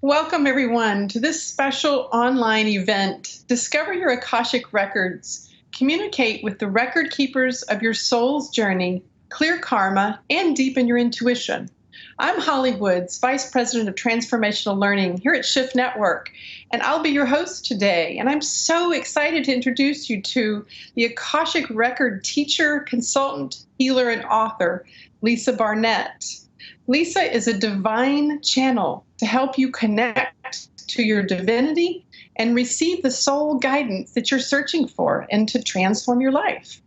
Welcome, everyone, to this special online event. Discover your Akashic records. Communicate with the record keepers of your soul's journey, clear karma, and deepen your intuition. I'm Holly Woods, Vice President of Transformational Learning here at Shift Network, and I'll be your host today. And I'm so excited to introduce you to the Akashic record teacher, consultant, healer, and author, Lisa Barnett. Lisa is a divine channel to help you connect to your divinity and receive the soul guidance that you're searching for and to transform your life.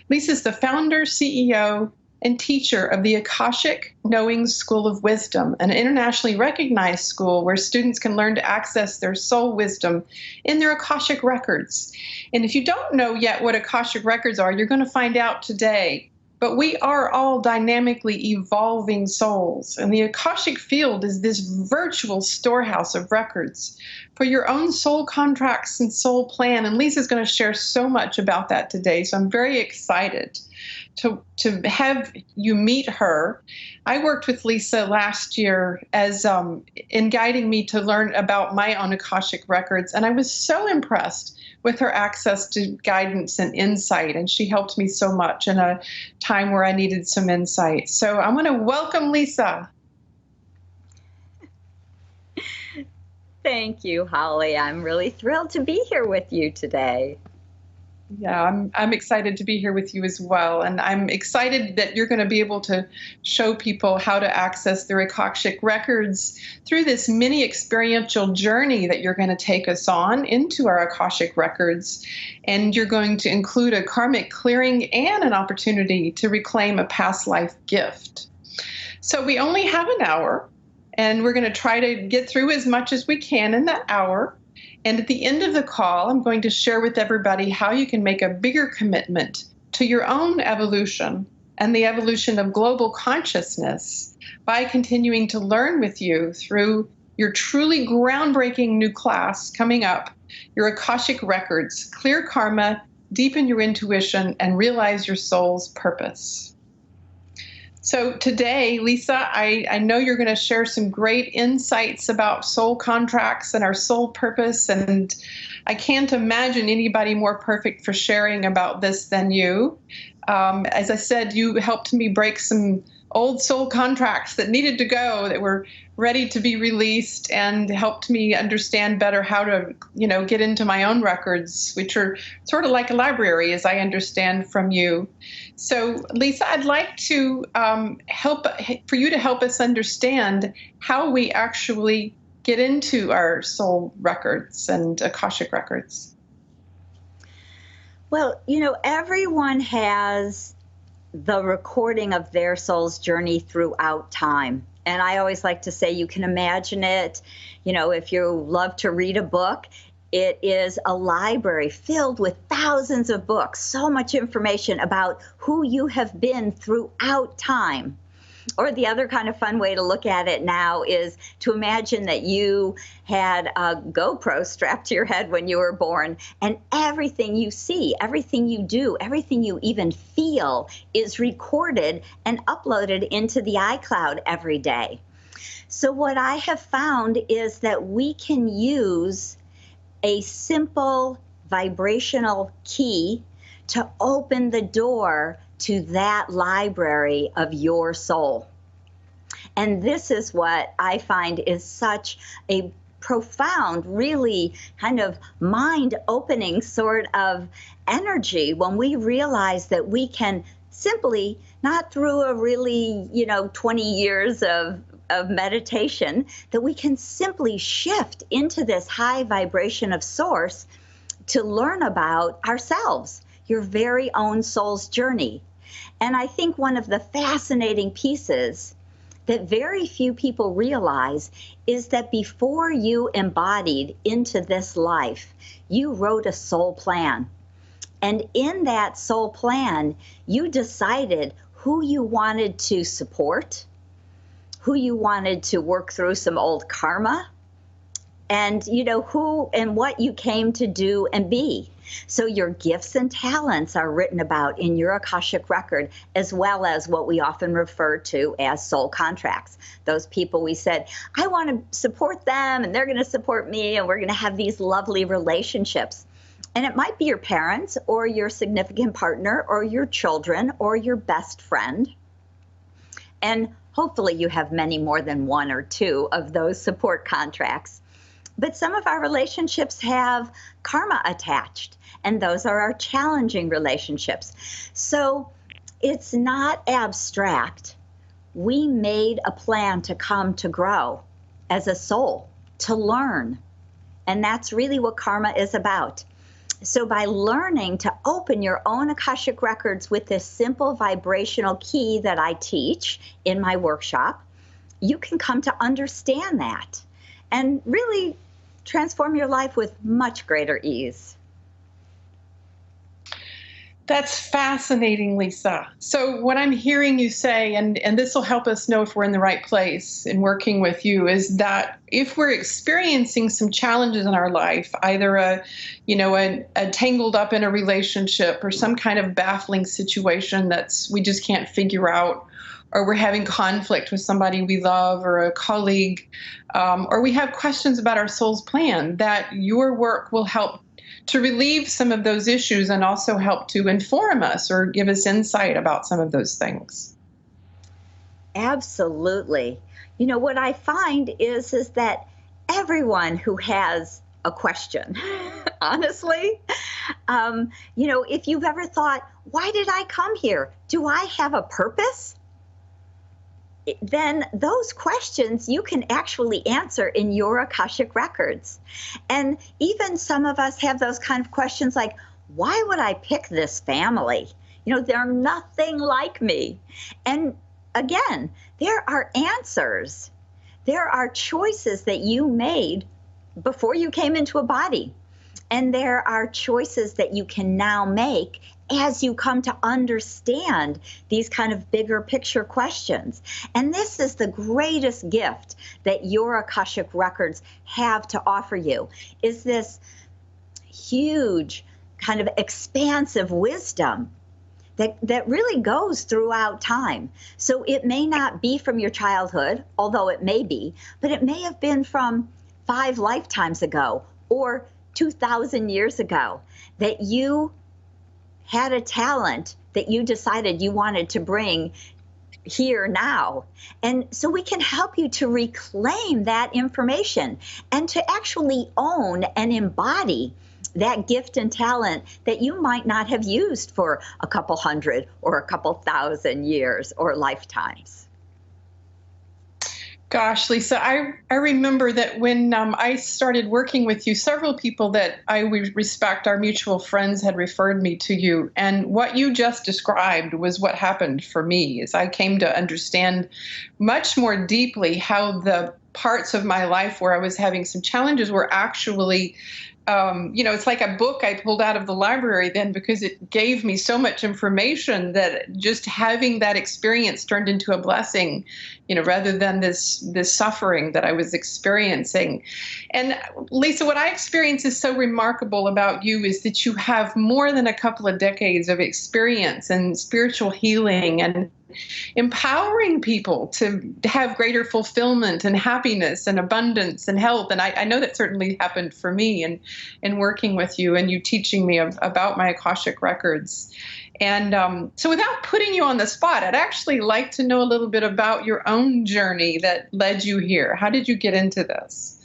Lisa is the founder, CEO, and teacher of the Akashic Knowing School of Wisdom, an internationally recognized school where students can learn to access their soul wisdom in their Akashic records. And if you don't know yet what Akashic records are, you're going to find out today. But we are all dynamically evolving souls, and the Akashic field is this virtual storehouse of records for your own soul contracts and soul plan. And Lisa's going to share so much about that today, so I'm very excited to have you meet her. I worked with Lisa last year as in guiding me to learn about my own Akashic records, and I was so impressed with her access to guidance and insight, and she helped me so much in a time where I needed some insight. So I want to welcome Lisa. Thank you, Holly. I'm really thrilled to be here with you today. Yeah, I'm excited to be here with you as well. And I'm excited that you're going to be able to show people how to access their Akashic records through this mini experiential journey that you're going to take us on into our Akashic records. And you're going to include a karmic clearing and an opportunity to reclaim a past life gift. So we only have an hour, and we're going to try to get through as much as we can in that hour. And at the end of the call, I'm going to share with everybody how you can make a bigger commitment to your own evolution and the evolution of global consciousness by continuing to learn with you through your truly groundbreaking new class coming up, your Akashic records, clear karma, deepen your intuition, and realize your soul's purpose. So today, Lisa, I know you're going to share some great insights about soul contracts and our soul purpose, and I can't imagine anybody more perfect for sharing about this than you. As I said, you helped me break some old soul contracts that needed to go, that were ready to be released, and helped me understand better how to, get into my own records, which are sort of like a library, as I understand from you. So, Lisa, I'd like to for you to help us understand how we actually get into our soul records and Akashic records. Well, everyone has the recording of their soul's journey throughout time. And I always like to say you can imagine it, if you love to read a book, it is a library filled with thousands of books, so much information about who you have been throughout time. Or the other kind of fun way to look at it now is to imagine that you had a GoPro strapped to your head when you were born, and everything you see, everything you do, everything you even feel is recorded and uploaded into the iCloud every day. So what I have found is that we can use a simple vibrational key to open the door to that library of your soul. And this is what I find is such a profound, really kind of mind-opening sort of energy when we realize that we can simply, not through a really, 20 years of meditation, that we can simply shift into this high vibration of source to learn about ourselves, your very own soul's journey. And I think one of the fascinating pieces that very few people realize is that before you embodied into this life, you wrote a soul plan. And in that soul plan, you decided who you wanted to support, who you wanted to work through some old karma, and who and what you came to do and be. So your gifts and talents are written about in your Akashic record, as well as what we often refer to as soul contracts. Those people we said, I want to support them and they're going to support me and we're going to have these lovely relationships. And it might be your parents or your significant partner or your children or your best friend. And hopefully you have many more than one or two of those support contracts. But some of our relationships have karma attached, and those are our challenging relationships. So it's not abstract. We made a plan to come to grow as a soul, to learn. And that's really what karma is about. So by learning to open your own Akashic records with this simple vibrational key that I teach in my workshop, you can come to understand that and really transform your life with much greater ease. That's fascinating, Lisa. So what I'm hearing you say, and this will help us know if we're in the right place in working with you, is that if we're experiencing some challenges in our life, either a tangled up in a relationship or some kind of baffling situation we just can't figure out, or we're having conflict with somebody we love or a colleague, or we have questions about our soul's plan, that your work will help to relieve some of those issues and also help to inform us or give us insight about some of those things. Absolutely. What I find is that everyone who has a question, honestly, if you've ever thought, why did I come here? Do I have a purpose? Then those questions you can actually answer in your Akashic records. And even some of us have those kind of questions like, why would I pick this family? They're nothing like me. And again, there are answers. There are choices that you made before you came into a body. And there are choices that you can now make as you come to understand these kind of bigger picture questions. And this is the greatest gift that your Akashic records have to offer you, is this huge kind of expansive wisdom that really goes throughout time. So it may not be from your childhood, although it may be, but it may have been from 5 lifetimes ago or 2,000 years ago, that you had a talent that you decided you wanted to bring here now. And so we can help you to reclaim that information and to actually own and embody that gift and talent that you might not have used for a couple hundred or a couple thousand years or lifetimes. Gosh, Lisa, I remember that when I started working with you, several people that I respect, our mutual friends, had referred me to you. And what you just described was what happened for me, as I came to understand much more deeply how the parts of my life where I was having some challenges were actually it's like a book I pulled out of the library then, because it gave me so much information that just having that experience turned into a blessing, rather than this suffering that I was experiencing. And Lisa, what I experience is so remarkable about you is that you have more than a couple of decades of experience in spiritual healing and empowering people to have greater fulfillment and happiness and abundance and health. And I know that certainly happened for me in working with you and you teaching me about my Akashic records. And so without putting you on the spot, I'd actually like to know a little bit about your own journey that led you here. How did you get into this?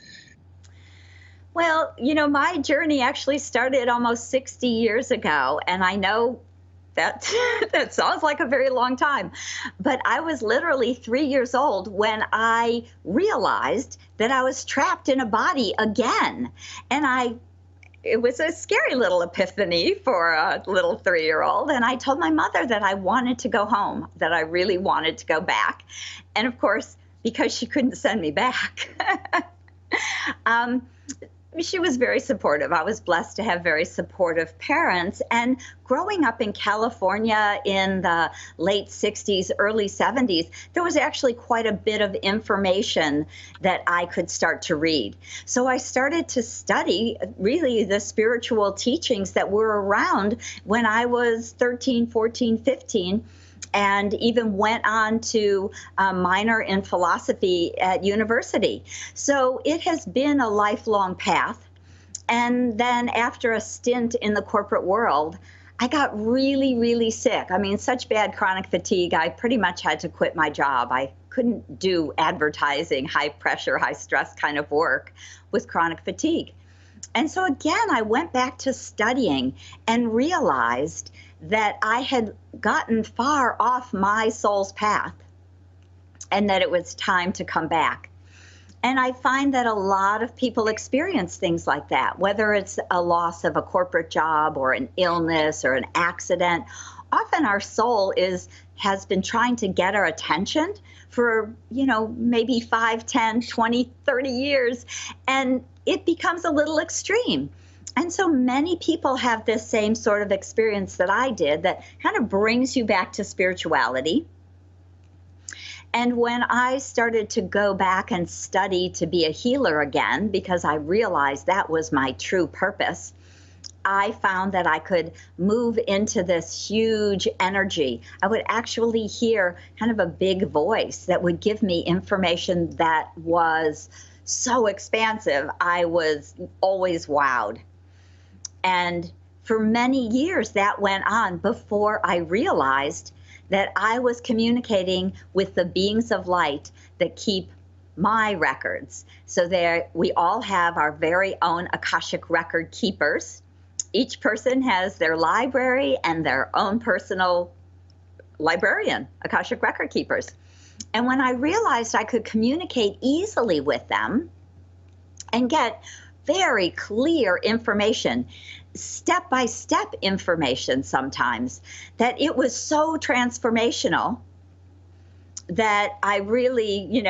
Well, my journey actually started almost 60 years ago, and I know that sounds like a very long time, but I was literally 3 years old when I realized that I was trapped in a body again. And it was a scary little epiphany for a little 3-year-old. And I told my mother that I wanted to go home, that I really wanted to go back. And of course, because she couldn't send me back, She was very supportive. I was blessed to have very supportive parents. And growing up in California in the late 60s, early 70s, there was actually quite a bit of information that I could start to read. So I started to study really the spiritual teachings that were around when I was 13, 14, 15. And even went on to a minor in philosophy at university. So it has been a lifelong path. And then after a stint in the corporate world, I got really, really sick. I mean, such bad chronic fatigue, I pretty much had to quit my job. I couldn't do advertising, high pressure, high stress kind of work with chronic fatigue. And so again, I went back to studying and realized that I had gotten far off my soul's path and that it was time to come back. And I find that a lot of people experience things like that, whether it's a loss of a corporate job or an illness or an accident. Often our soul has been trying to get our attention for, maybe 5, 10, 20, 30 years, and it becomes a little extreme. And so many people have this same sort of experience that I did that kind of brings you back to spirituality. And when I started to go back and study to be a healer again, because I realized that was my true purpose, I found that I could move into this huge energy. I would actually hear kind of a big voice that would give me information that was so expansive. I was always wowed. And for many years that went on before I realized that I was communicating with the beings of light that keep my records. So we all have our very own Akashic record keepers. Each person has their library and their own personal librarian, Akashic record keepers. And when I realized I could communicate easily with them and get very clear information, step-by-step information sometimes, that it was so transformational that I really,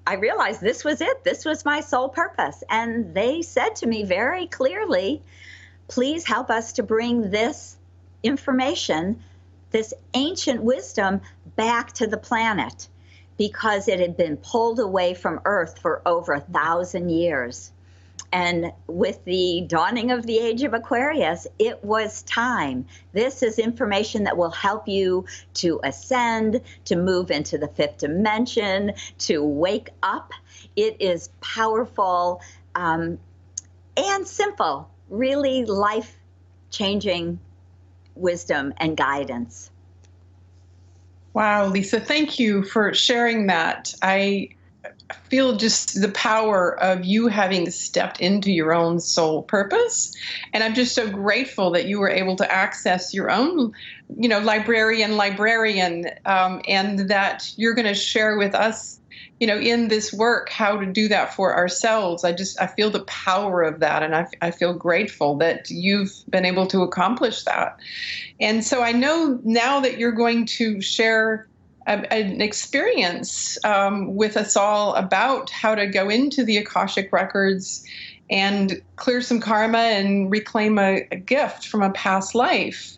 I realized this was it. This was my sole purpose. And they said to me very clearly, please help us to bring this information, this ancient wisdom, back to the planet, because it had been pulled away from Earth for over 1,000 years. And with the dawning of the age of Aquarius, it was time. This is information that will help you to ascend, to move into the fifth dimension, to wake up. It is powerful and simple, really life-changing wisdom and guidance. Wow, Lisa, thank you for sharing that. I feel just the power of you having stepped into your own soul purpose. And I'm just so grateful that you were able to access your own, librarian, and that you're going to share with us, in this work, how to do that for ourselves. I feel the power of that. And I feel grateful that you've been able to accomplish that. And so I know now that you're going to share an experience with us all about how to go into the Akashic records and clear some karma and reclaim a gift from a past life.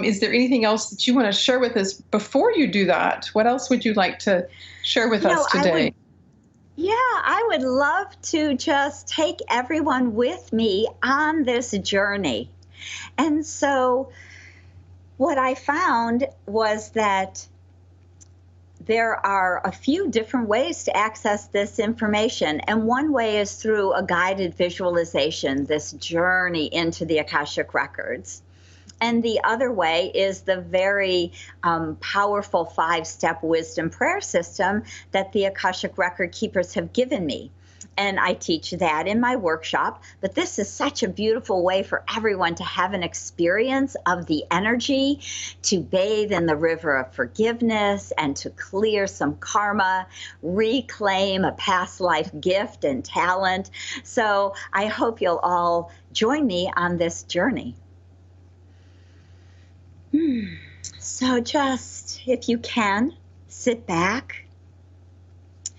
Is there anything else that you want to share with us before you do that? What else would you like to share with us today? I would love to just take everyone with me on this journey. And so what I found was that there are a few different ways to access this information. And one way is through a guided visualization, this journey into the Akashic records. And the other way is the very powerful 5-step wisdom prayer system that the Akashic record keepers have given me. And I teach that in my workshop. But this is such a beautiful way for everyone to have an experience of the energy, to bathe in the river of forgiveness and to clear some karma, reclaim a past life gift and talent. So I hope you'll all join me on this journey. So just, if you can, sit back,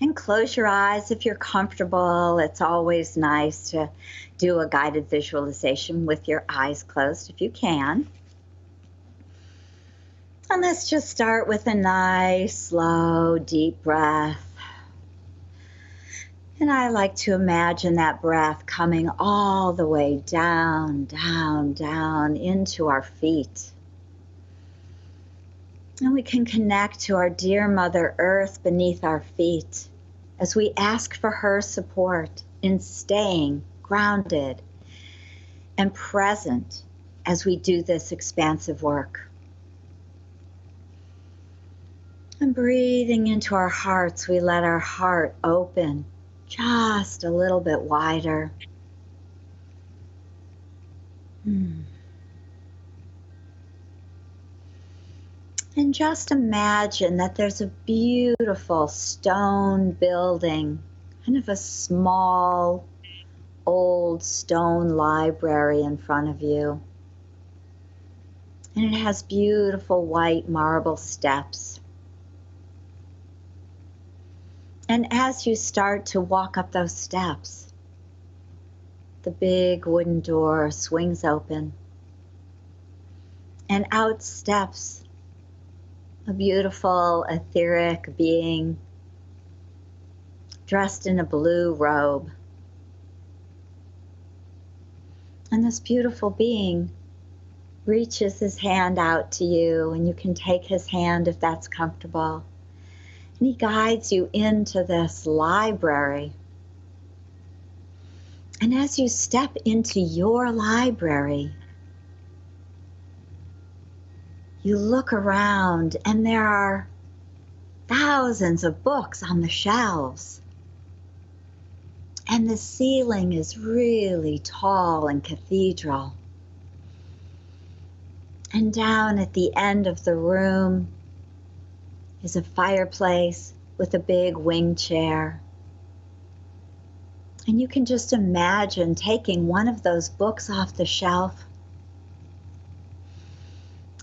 And close your eyes if you're comfortable. It's always nice to do a guided visualization with your eyes closed if you can. And let's just start with a nice, slow, deep breath. And I like to imagine that breath coming all the way down, down, down into our feet. And we can connect to our dear Mother Earth beneath our feet as we ask for her support in staying grounded and present as we do this expansive work. And breathing into our hearts, we let our heart open just a little bit wider. And just imagine that there's a beautiful stone building, kind of a small, old stone library in front of you. And it has beautiful white marble steps. And as you start to walk up those steps, the big wooden door swings open, and out steps a beautiful etheric being dressed in a blue robe. And this beautiful being reaches his hand out to you, and you can take his hand if that's comfortable. And he guides you into this library. And as you step into your library, you look around and there are thousands of books on the shelves. And the ceiling is really tall and cathedral. And down at the end of the room is a fireplace with a big wing chair. And you can just imagine taking one of those books off the shelf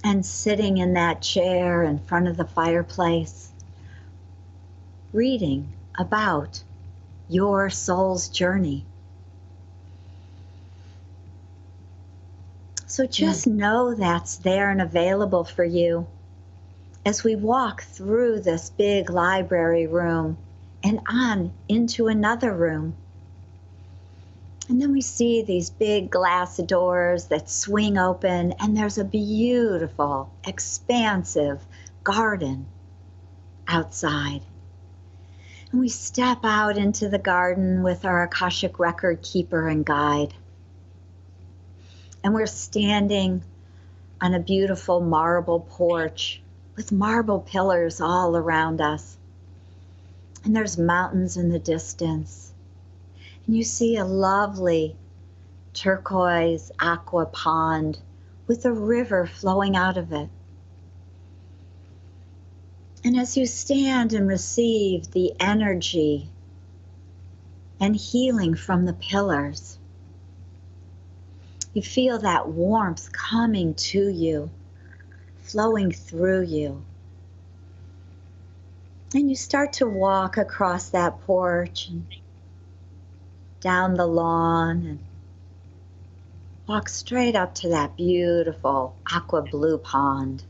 and sitting in that chair in front of the fireplace, reading about your soul's journey. So just know that's there and available for you as we walk through this big library room and on into another room. And then we see these big glass doors that swing open, and there's a beautiful, expansive garden outside. And we step out into the garden with our Akashic record keeper and guide. And we're standing on a beautiful marble porch with marble pillars all around us. And there's mountains in the distance. And you see a lovely turquoise aqua pond with a river flowing out of it. And as you stand and receive the energy and healing from the pillars, you feel that warmth coming to you, flowing through you. And you start to walk across that porch and down the lawn and walk straight up to that beautiful aqua blue pond.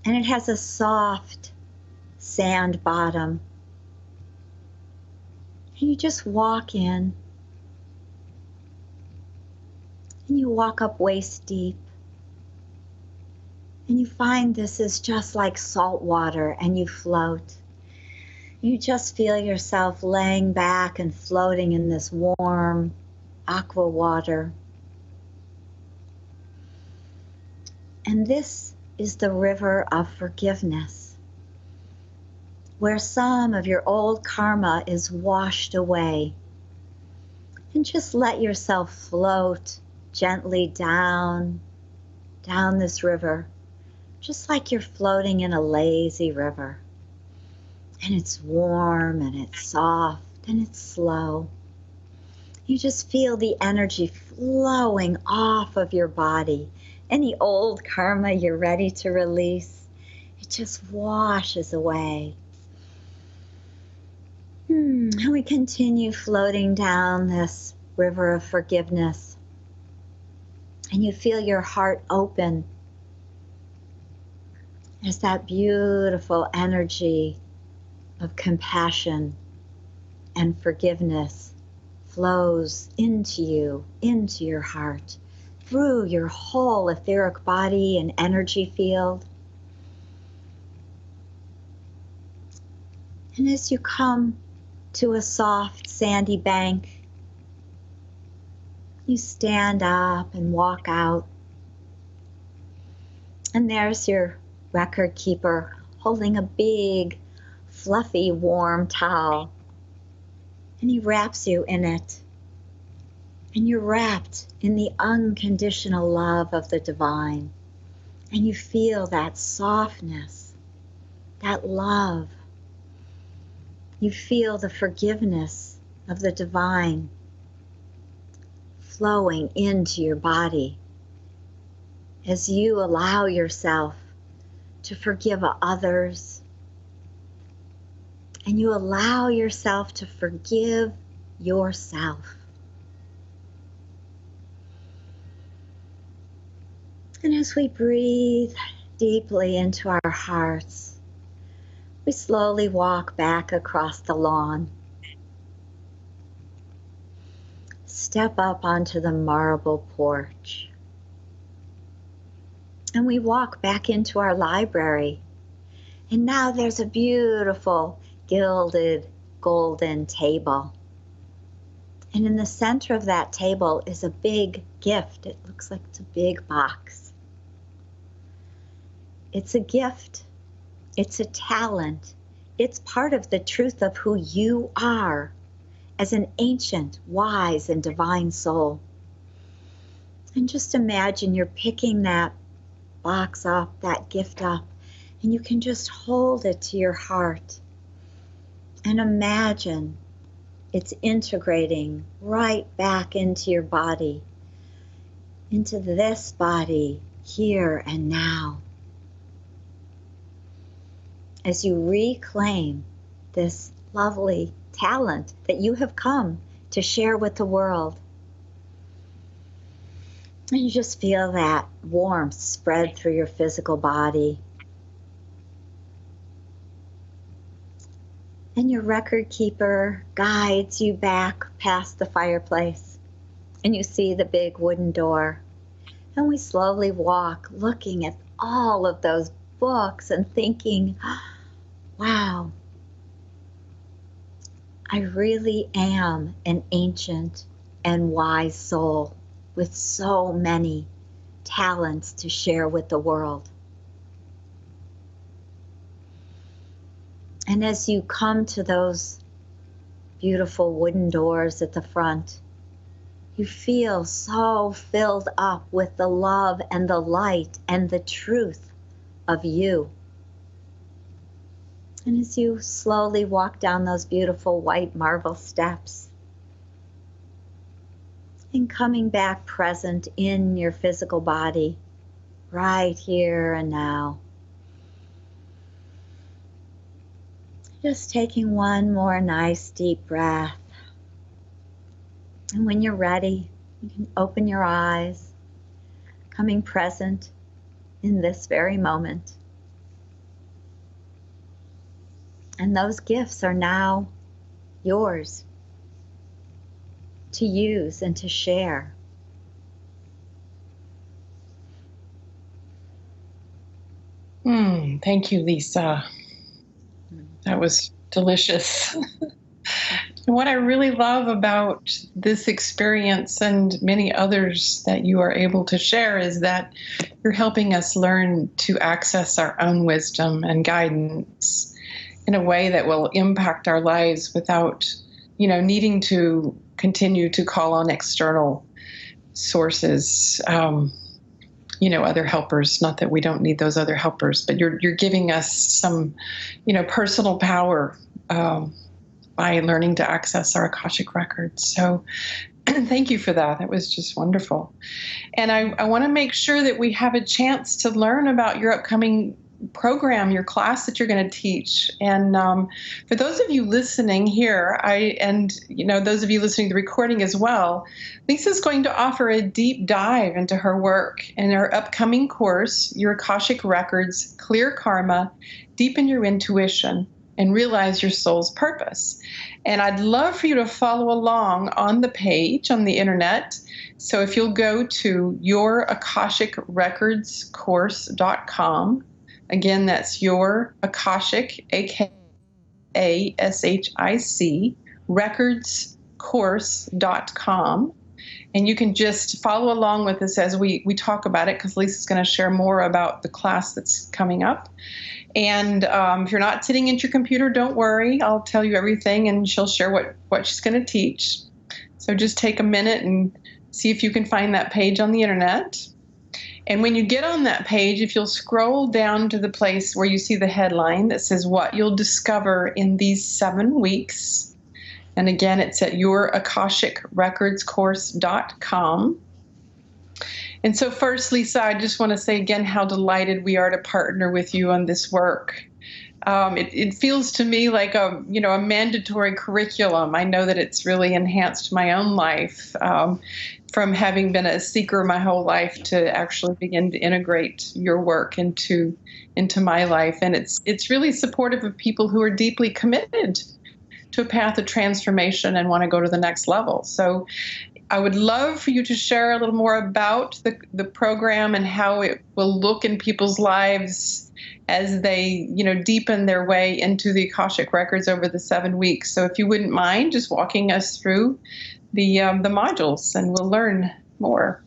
And it has a soft sand bottom. And you just walk in. And you walk up waist deep. And you find this is just like salt water, and you float. You just feel yourself laying back and floating in this warm aqua water. And this is the river of forgiveness, where some of your old karma is washed away. And just let yourself float gently down this river, just like you're floating in a lazy river. And it's warm and it's soft and it's slow. You just feel the energy flowing off of your body. Any old karma you're ready to release, it just washes away. And we continue floating down this river of forgiveness. And you feel your heart open as that beautiful energy of compassion and forgiveness flows into you, into your heart, through your whole etheric body and energy field. And as you come to a soft, sandy bank, you stand up and walk out. And there's your record keeper holding a big, fluffy, warm towel. And he wraps you in it. And you're wrapped in the unconditional love of the divine. And you feel that softness, that love. You feel the forgiveness of the divine flowing into your body as you allow yourself to forgive others, and you allow yourself to forgive yourself. And as we breathe deeply into our hearts, we slowly walk back across the lawn. Step up onto the marble porch. And we walk back into our library. And now there's a beautiful gilded golden table. And in the center of that table is a big gift. It looks like it's a big box. It's a gift. It's a talent. It's part of the truth of who you are as an ancient, wise, and divine soul. And just imagine you're picking that box up, that gift up, and you can just hold it to your heart. And imagine it's integrating right back into your body, into this body, here and now. As you reclaim this lovely talent that you have come to share with the world. And you just feel that warmth spread through your physical body. And your record keeper guides you back past the fireplace. And you see the big wooden door. And we slowly walk, looking at all of those books and thinking, wow, I really am an ancient and wise soul with so many talents to share with the world. And as you come to those beautiful wooden doors at the front, you feel so filled up with the love and the light and the truth of you. And as you slowly walk down those beautiful white marble steps, and coming back present in your physical body, right here and now. Just taking one more nice deep breath. And when you're ready, you can open your eyes, coming present in this very moment. And those gifts are now yours to use and to share. Thank you, Lisa. That was delicious. What I really love about this experience and many others that you are able to share is that you're helping us learn to access our own wisdom and guidance in a way that will impact our lives without, needing to continue to call on external sources, other helpers. Not that we don't need those other helpers, but you're giving us some, personal power by learning to access our Akashic records. So thank you for that. That was just wonderful. And I want to make sure that we have a chance to learn about your upcoming program, your class that you're going to teach. And for those of you listening here, those of you listening to the recording as well, Lisa's going to offer a deep dive into her work in her upcoming course, Your Akashic Records, Clear Karma, Deepen Your Intuition, and Realize Your Soul's Purpose. And I'd love for you to follow along on the page on the internet. So if you'll go to yourakashicrecordscourse.com, again, that's Your Akashic, AKASHIC, recordscourse.com. And you can just follow along with us as we talk about it, because Lisa's going to share more about the class that's coming up. And if you're not sitting at your computer, don't worry. I'll tell you everything, and she'll share what she's going to teach. So just take a minute and see if you can find that page on the internet. And when you get on that page, if you'll scroll down to the place where you see the headline that says what you'll discover in these 7 weeks. And again, it's at yourakashicrecordscourse.com. And so first, Lisa, I just want to say again how delighted we are to partner with you on this work. It feels to me like a mandatory curriculum. I know that it's really enhanced my own life from having been a seeker my whole life to actually begin to integrate your work into my life. And it's really supportive of people who are deeply committed to a path of transformation and want to go to the next level. So I would love for you to share a little more about the program and how it will look in people's lives as they, deepen their way into the Akashic Records over the 7 weeks. So if you wouldn't mind just walking us through the modules, and we'll learn more.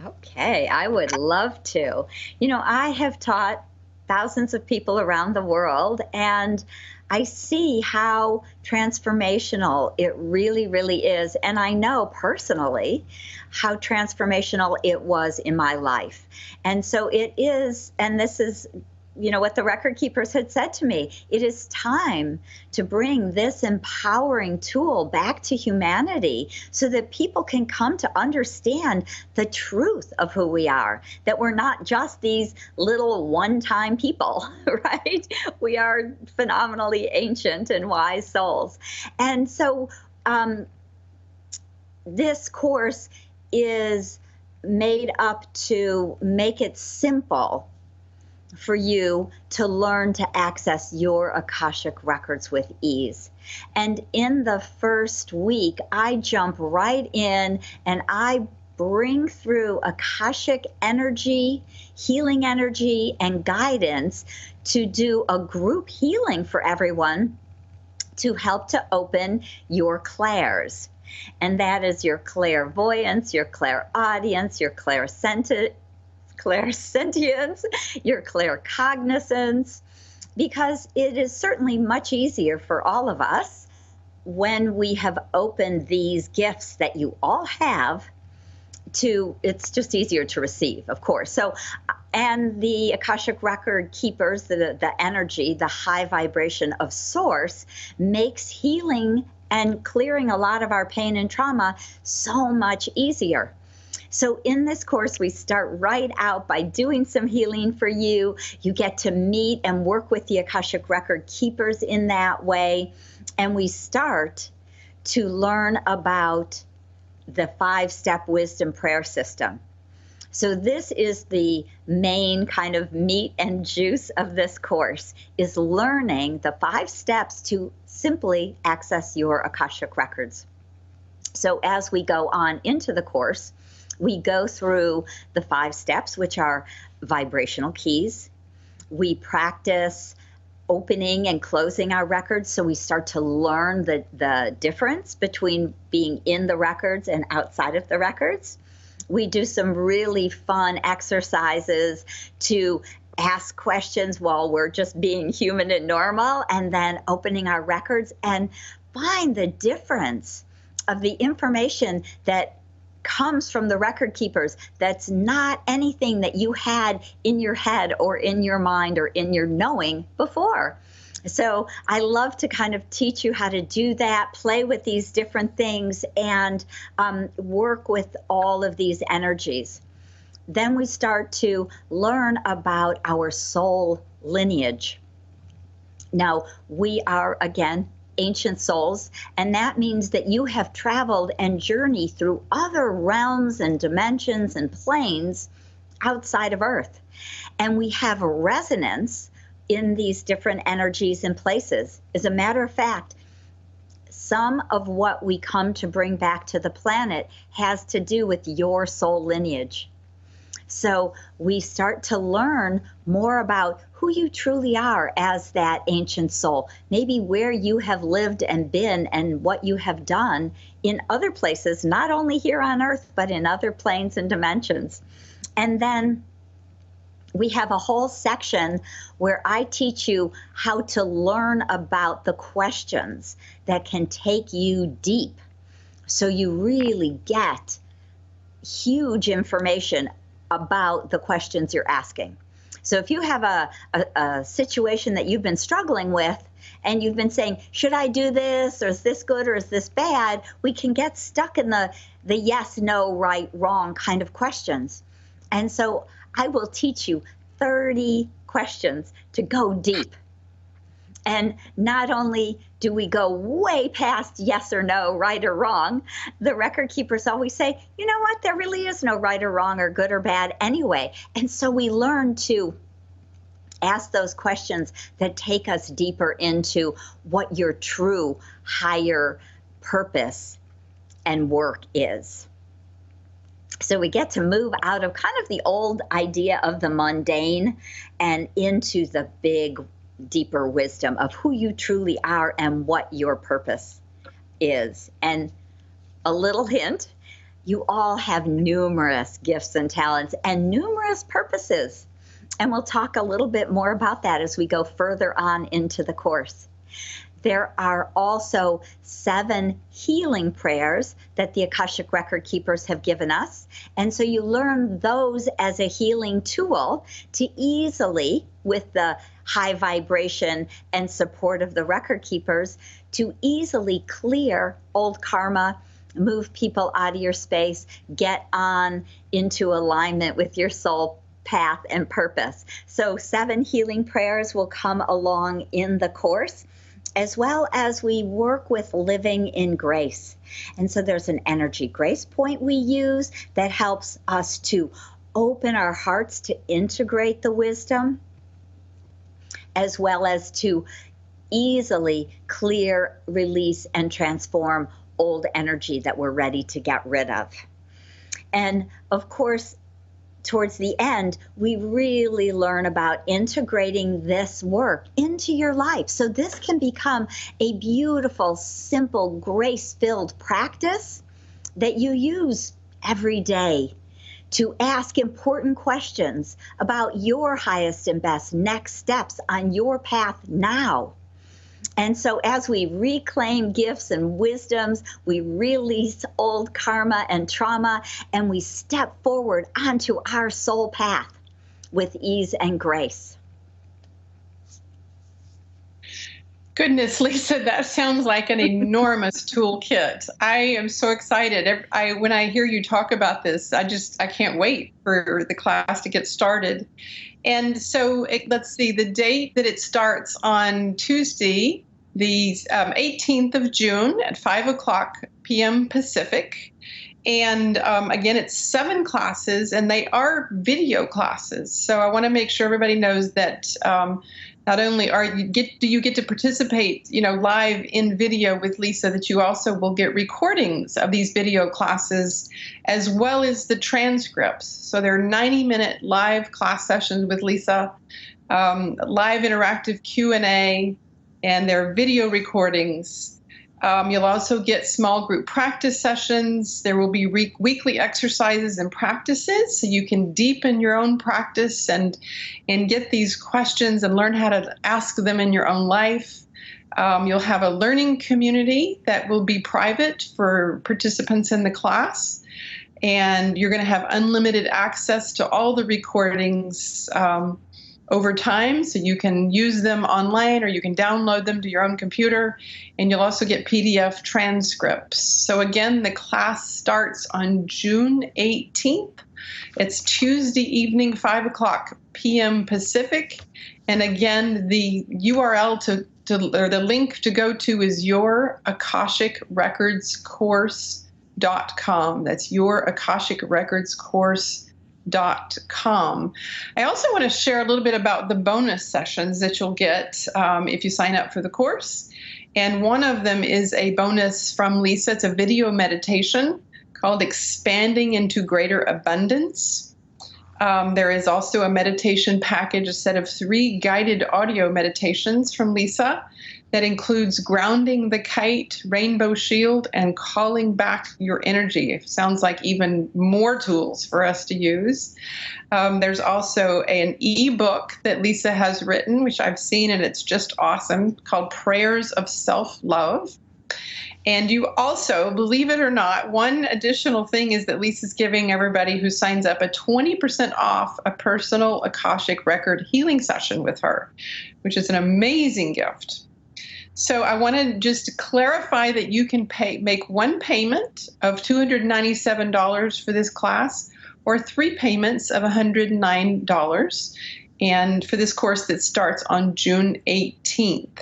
Okay, I would love to. I have taught thousands of people around the world, and I see how transformational it really, really is. And I know personally how transformational it was in my life. And so it is, and this is, what the record keepers had said to me, it is time to bring this empowering tool back to humanity so that people can come to understand the truth of who we are, that we're not just these little one-time people, right? We are phenomenally ancient and wise souls. And so this course is made up to make it simple for you to learn to access your Akashic Records with ease. And in the first week, I jump right in and I bring through Akashic energy, healing energy, and guidance to do a group healing for everyone to help to open your clairs. And that is your clairvoyance, your clairaudience, your clairsentience, your claircognizance, because it is certainly much easier for all of us when we have opened these gifts that you all have it's just easier to receive, of course. So, and the Akashic Record keepers, the energy, the high vibration of source makes healing and clearing a lot of our pain and trauma so much easier. So in this course, we start right out by doing some healing for you. You get to meet and work with the Akashic Record keepers in that way. And we start to learn about the 5-step wisdom prayer system. So this is the main kind of meat and juice of this course, is learning the 5 steps to simply access your Akashic Records. So as we go on into the course, we go through the 5 steps, which are vibrational keys. We practice opening and closing our records, so we start to learn the difference between being in the records and outside of the records. We do some really fun exercises to ask questions while we're just being human and normal, and then opening our records and find the difference of the information that comes from the record keepers that's not anything that you had in your head or in your mind or in your knowing before. So I love to kind of teach you how to do that, play with these different things, and work with all of these energies. then we start to learn about our soul lineage. Now, we are, again, ancient souls, and that means that you have traveled and journeyed through other realms and dimensions and planes outside of Earth. And we have a resonance in these different energies and places. As a matter of fact, some of what we come to bring back to the planet has to do with your soul lineage. So we start to learn more about who you truly are as that ancient soul, maybe where you have lived and been and what you have done in other places, not only here on Earth, but in other planes and dimensions. And then we have a whole section where I teach you how to learn about the questions that can take you deep, so you really get huge information about the questions you're asking. So if you have a situation that you've been struggling with and you've been saying, should I do this, or is this good, or is this bad, we can get stuck in the yes, no, right, wrong kind of questions. And so I will teach you 30 questions to go deep. And not only do we go way past yes or no, right or wrong, the record keepers always say, you know what, there really is no right or wrong or good or bad anyway. And so we learn to ask those questions that take us deeper into what your true higher purpose and work is. So we get to move out of kind of the old idea of the mundane and into the big, deeper wisdom of who you truly are and what your purpose is. And a little hint, you all have numerous gifts and talents and numerous purposes. And we'll talk a little bit more about that as we go further on into the course. There are also 7 healing prayers that the Akashic Record Keepers have given us. And so you learn those as a healing tool to easily, with the high vibration and support of the Record Keepers, to easily clear old karma, move people out of your space, get on into alignment with your soul path and purpose. So 7 healing prayers will come along in the course, as well as we work with living in grace. And so there's an energy grace point we use that helps us to open our hearts to integrate the wisdom, as well as to easily clear, release, and transform old energy that we're ready to get rid of. And of course, towards the end, we really learn about integrating this work into your life. So this can become a beautiful, simple, grace-filled practice that you use every day to ask important questions about your highest and best next steps on your path now. And so as we reclaim gifts and wisdoms, we release old karma and trauma, and we step forward onto our soul path with ease and grace. Goodness, Lisa, that sounds like an enormous toolkit. I am so excited. When I hear you talk about this, I can't wait for the class to get started. And so let's see, the date that it starts on Tuesday, the 18th of June at 5:00 p.m. Pacific. And again, it's 7 classes, and they are video classes. So I want to make sure everybody knows that not only do you get to participate, live in video with Lisa, that you also will get recordings of these video classes as well as the transcripts. So they're 90-minute live class sessions with Lisa, live interactive Q&A, and their video recordings. You'll also get small group practice sessions. There will be weekly exercises and practices, so you can deepen your own practice and get these questions and learn how to ask them in your own life. You'll have a learning community that will be private for participants in the class, and you're going to have unlimited access to all the recordings. over time, so you can use them online or you can download them to your own computer, and you'll also get PDF transcripts. So again, the class starts on June 18th. It's Tuesday evening, 5 p.m. Pacific. And again, the URL or the link to go to is yourakashicrecordscourse.com. That's yourakashicrecordscourse.com. I also want to share a little bit about the bonus sessions that you'll get if you sign up for the course. And one of them is a bonus from Lisa. It's a video meditation called Expanding into Greater Abundance. There is also a meditation package, a set of 3 guided audio meditations from Lisa that includes grounding the kite, rainbow shield, and calling back your energy. It sounds like even more tools for us to use. There's also an ebook that Lisa has written, which I've seen, and it's just awesome, called Prayers of Self-Love. And you also, believe it or not, one additional thing is that Lisa's giving everybody who signs up a 20% off a personal Akashic record healing session with her, which is an amazing gift. So I want to just clarify that you can make one payment of $297 for this class, or 3 payments of $109, and for this course that starts on June 18th.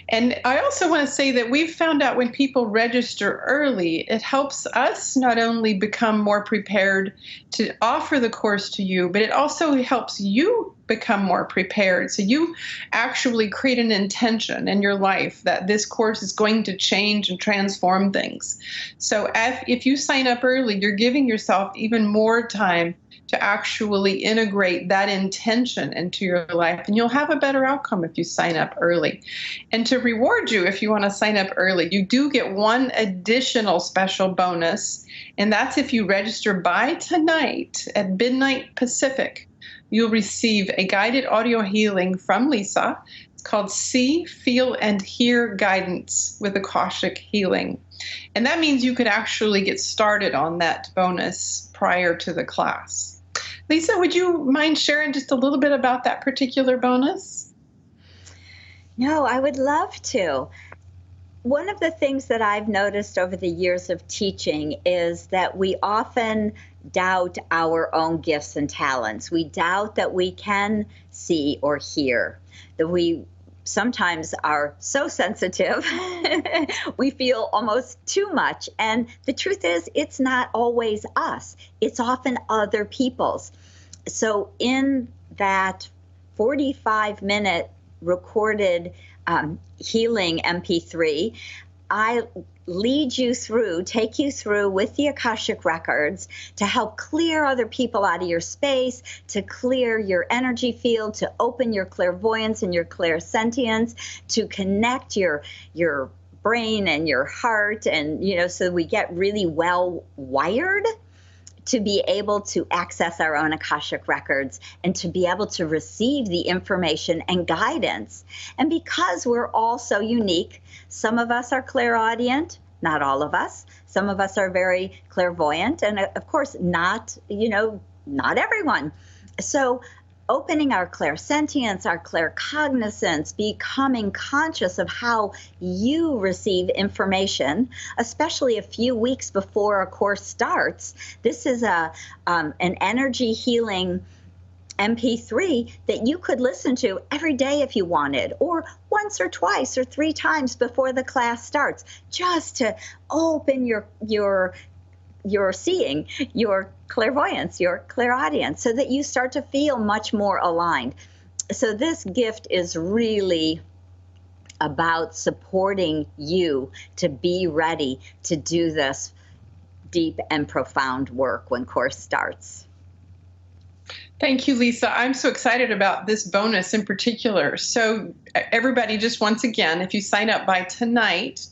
And I also want to say that we've found out when people register early, it helps us not only become more prepared to offer the course to you, but it also helps you become more prepared. So you actually create an intention in your life that this course is going to change and transform things. So if you sign up early, you're giving yourself even more time to actually integrate that intention into your life, and you'll have a better outcome if you sign up early. And to reward you, if you want to sign up early, you do get one additional special bonus, and that's if you register by tonight at midnight Pacific, you'll receive a guided audio healing from Lisa. It's called See, Feel, and Hear Guidance with Akashic Healing. And that means you could actually get started on that bonus prior to the class. Lisa, would you mind sharing just a little bit about that particular bonus? No, I would love to. One of the things that I've noticed over the years of teaching is that we often doubt our own gifts and talents. We doubt that we can see or hear, that we sometimes are so sensitive, we feel almost too much. And the truth is, it's not always us. It's often other people's. So in that 45-minute recorded healing MP3, I lead you through, take you through with the Akashic records to help clear other people out of your space, to clear your energy field, to open your clairvoyance and your clairsentience, to connect your brain and your heart, and so we get really well wired to be able to access our own Akashic records and to be able to receive the information and guidance. And because we're all so unique, some of us are clairaudient, not all of us. Some of us are very clairvoyant, and of course, not everyone. So opening our clairsentience, our claircognizance, becoming conscious of how you receive information, especially a few weeks before a course starts. This is an energy healing MP3 that you could listen to every day if you wanted, or once or twice or 3 times before the class starts, just to open your seeing, your clairvoyance, your clairaudience, so that you start to feel much more aligned. So this gift is really about supporting you to be ready to do this deep and profound work when course starts. Thank you, Lisa. I'm so excited about this bonus in particular. So everybody, just once again, if you sign up by tonight,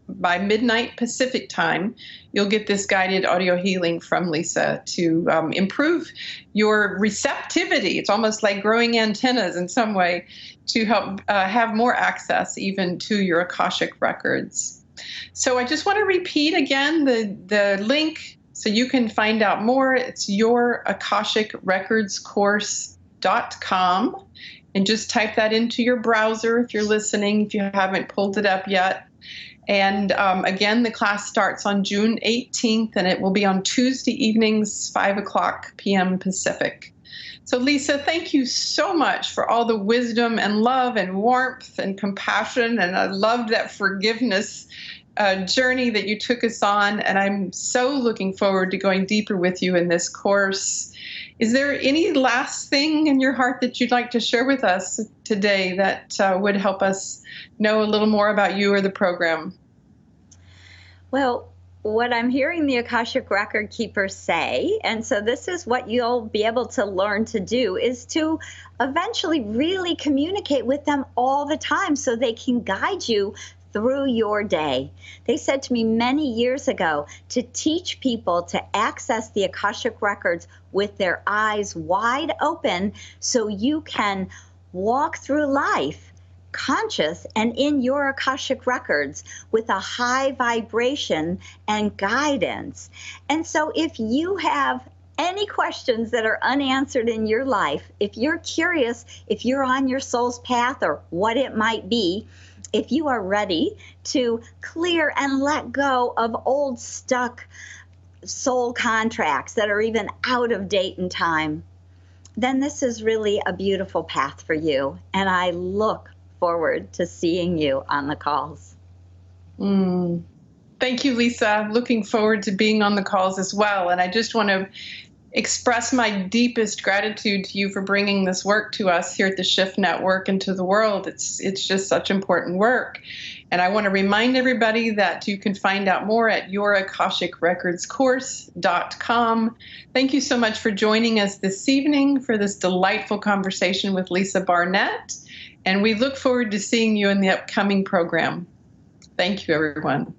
by midnight Pacific time, you'll get this guided audio healing from Lisa to improve your receptivity. It's almost like growing antennas in some way to help have more access even to your Akashic records. So I just want to repeat again the link so you can find out more. It's yourakashicrecordscourse.com. akashicrecords.com. And just type that into your browser if you're listening, if you haven't pulled it up yet. And again, the class starts on June 18th, and it will be on Tuesday evenings, 5 p.m. Pacific. So Lisa, thank you so much for all the wisdom and love and warmth and compassion. And I loved that forgiveness journey that you took us on. And I'm so looking forward to going deeper with you in this course. Is there any last thing in your heart that you'd like to share with us today that would help us know a little more about you or the program? Well, what I'm hearing the Akashic Record Keepers say, and so this is what you'll be able to learn to do, is to eventually really communicate with them all the time so they can guide you through your day. They said to me many years ago to teach people to access the Akashic Records with their eyes wide open so you can walk through life conscious and in your Akashic Records with a high vibration and guidance. And so if you have any questions that are unanswered in your life, if you're curious, if you're on your soul's path or what it might be, if you are ready to clear and let go of old stuck soul contracts that are even out of date and time, then this is really a beautiful path for you. And I look forward to seeing you on the calls. Thank you, Lisa. I'm looking forward to being on the calls as well. And I just want to express my deepest gratitude to you for bringing this work to us here at the Shift Network and to the world. It's just such important work. And I want to remind everybody that you can find out more at yourakashicrecordscourse.com. Thank you so much for joining us this evening for this delightful conversation with Lisa Barnett. And we look forward to seeing you in the upcoming program. Thank you, everyone.